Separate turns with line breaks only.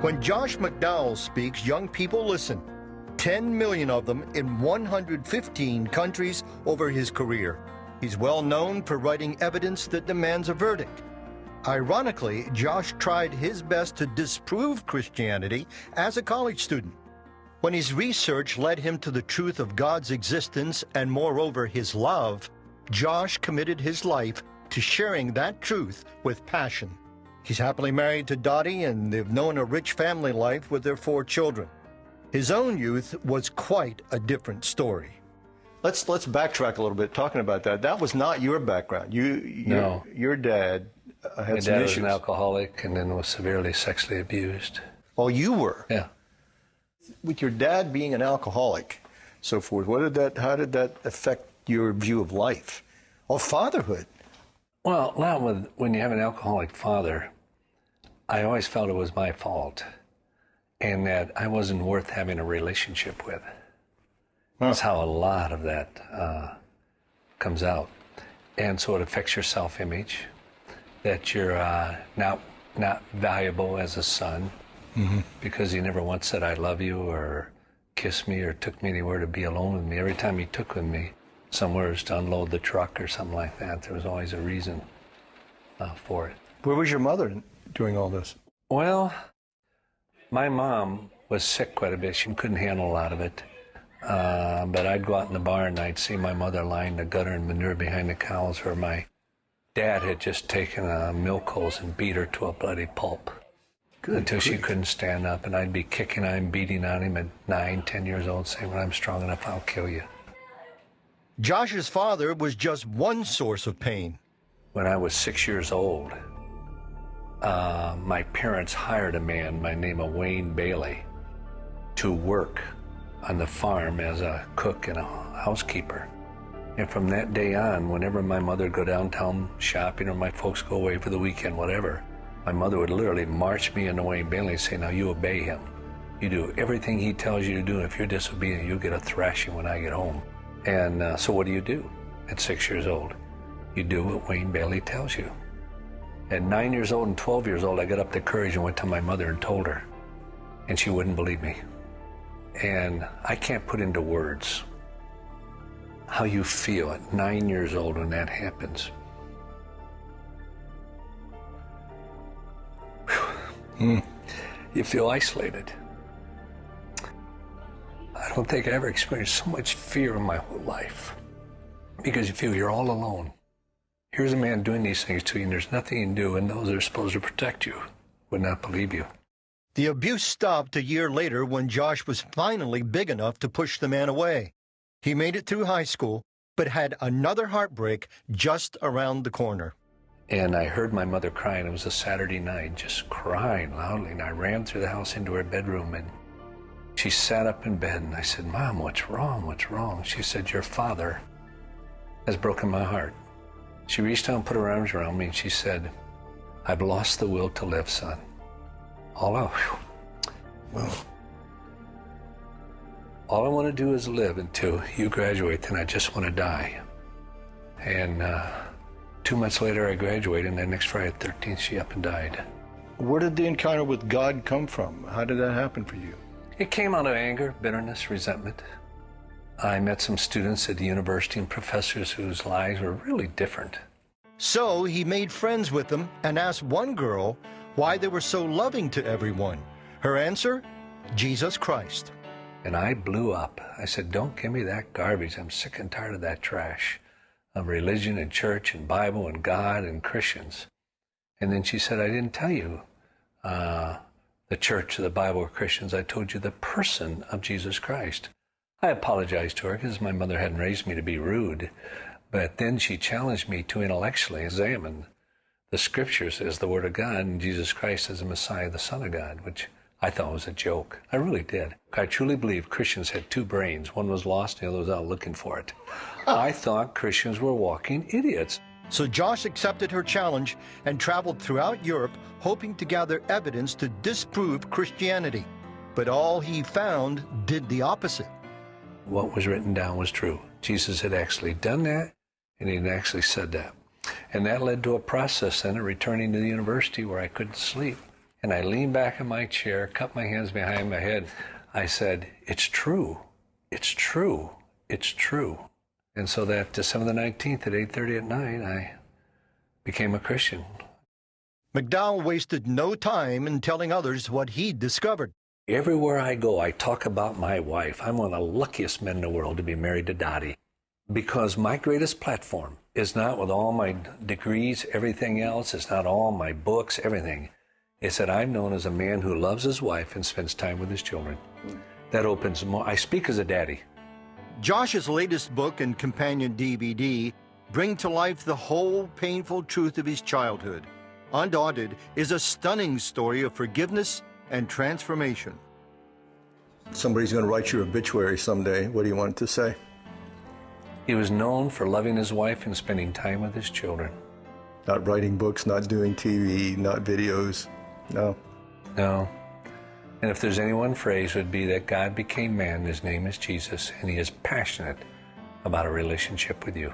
When Josh McDowell speaks, young people listen. 10 million of them in 115 countries over his career. He's well known for writing evidence that demands a verdict. Ironically, Josh tried his best to disprove Christianity as a college student. When his research led him to the truth of God's existence and moreover his love, Josh committed his life to sharing that truth with passion. He's happily married to Dottie, and they've known a rich family life with their 4 children. His own youth was quite a different story. Let's backtrack a little bit talking about that. That was not your background.
No.
Your dad had some issues.
My dad was an alcoholic and then was severely sexually abused.
Oh, you were?
Yeah.
With your dad being an alcoholic, so forth, how did that affect your view of life or fatherhood?
Well, not when you have an alcoholic father. I always felt it was my fault and that I wasn't worth having a relationship with. That's how a lot of that comes out. And so it affects your self-image, that you're not valuable as a son because he never once said, I love you, or kissed me, or took me anywhere to be alone with me. Every time he took with me somewhere was to unload the truck or something like that. There was always a reason for it.
Where was your mother during all this?
Well, my mom was sick quite a bit. She couldn't handle a lot of it. But I'd go out in the barn and I'd see my mother lying the gutter and manure behind the cows, where my dad had just taken a milk hose and beat her to a bloody pulp until she couldn't stand up. And I'd be kicking on him, beating on him at 9, 10 years old, saying, when I'm strong enough, I'll kill you.
Josh's father was just one source of pain.
When I was 6 years old, my parents hired a man by the name of Wayne Bailey to work on the farm as a cook and a housekeeper. And from that day on, whenever my mother would go downtown shopping or my folks go away for the weekend, whatever, my mother would literally march me into Wayne Bailey and say, now you obey him. You do everything he tells you to do, and if you're disobedient, you'll get a thrashing when I get home. And so what do you do at 6 years old? You do what Wayne Bailey tells you. At 9 years old and 12 years old, I got up the courage and went to my mother and told her, and she wouldn't believe me. And I can't put into words how you feel at 9 years old when that happens. You feel isolated. I don't think I ever experienced so much fear in my whole life, because you feel you're all alone. Here's a man doing these things to you, and there's nothing you can do, and those that are supposed to protect you would not believe you.
The abuse stopped a year later when Josh was finally big enough to push the man away. He made it through high school, but had another heartbreak just around the corner.
And I heard my mother crying. It was a Saturday night, just crying loudly, and I ran through the house into her bedroom, and she sat up in bed, and I said, Mom, what's wrong? What's wrong? She said, your father has broken my heart. She reached out and put her arms around me, and she said, I've lost the will to live, son. All I want to do is live until you graduate, then I just want to die. And 2 months later, I graduated, and then next Friday, 13th, she up and died.
Where did the encounter with God come from? How did that happen for you?
It came out of anger, bitterness, resentment. I met some students at the university and professors whose lives were really different.
So he made friends with them and asked one girl why they were so loving to everyone. Her answer, Jesus Christ.
And I blew up. I said, don't give me that garbage. I'm sick and tired of that trash of religion and church and Bible and God and Christians. And then she said, I didn't tell you the church, the Bible, or Christians. I told you the person of Jesus Christ. I apologized to her because my mother hadn't raised me to be rude. But then she challenged me to intellectually examine the scriptures as the Word of God and Jesus Christ as the Messiah, the Son of God, which I thought was a joke. I really did. I truly believe Christians had 2 brains. One was lost, the other was out looking for it. I thought Christians were walking idiots.
So Josh accepted her challenge and traveled throughout Europe, hoping to gather evidence to disprove Christianity. But all he found did the opposite.
What was written down was true. Jesus had actually done that, and he had actually said that. And that led to a process then of returning to the university where I couldn't sleep. And I leaned back in my chair, cupped my hands behind my head. I said, it's true. It's true. It's true. And so that December the 19th at 8:30 at night, I became a Christian.
McDowell wasted no time in telling others what he'd discovered.
Everywhere I go, I talk about my wife. I'm one of the luckiest men in the world to be married to Dottie, because my greatest platform is not with all my degrees, everything else. It's not all my books, everything. It's that I'm known as a man who loves his wife and spends time with his children. That opens more. I speak as a daddy.
Josh's latest book and companion DVD bring to life the whole painful truth of his childhood. Undaunted is a stunning story of forgiveness and transformation. Somebody's going to write your obituary someday. What do you want it to say?
He was known for loving his wife and spending time with his children.
Not writing books, not doing TV, not videos. No.
No. And if there's any one phrase, it would be that God became man, his name is Jesus, and he is passionate about a relationship with you.